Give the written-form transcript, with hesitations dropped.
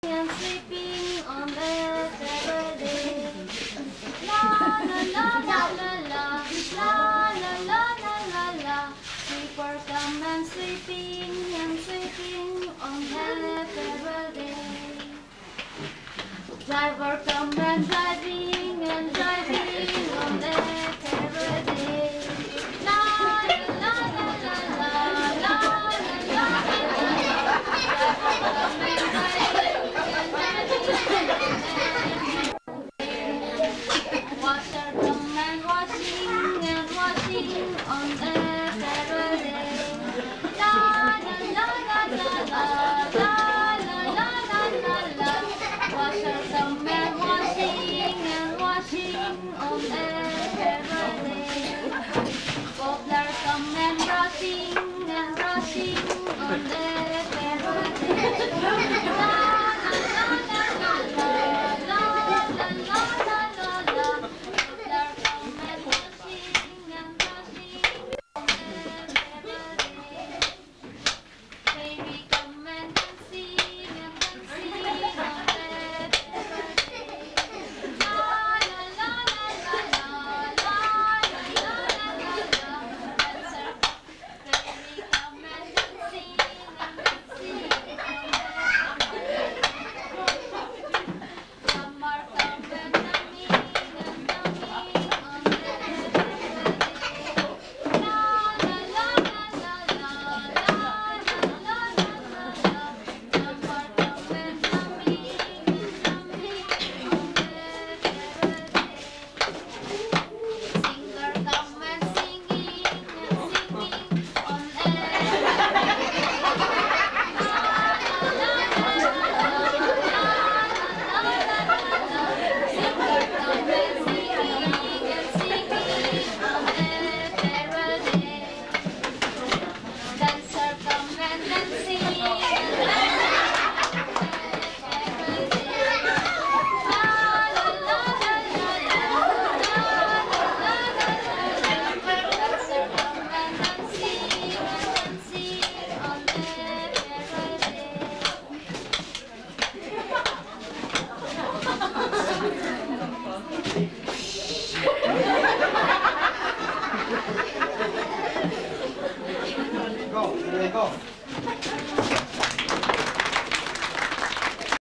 And sleeping on the Saturday. La la la la la la, la la la la la la. Sleeper come and sleeping on the Saturday. Driver come and driving on the Saturday. La la la la la la, la la la la la. Driver come and driving.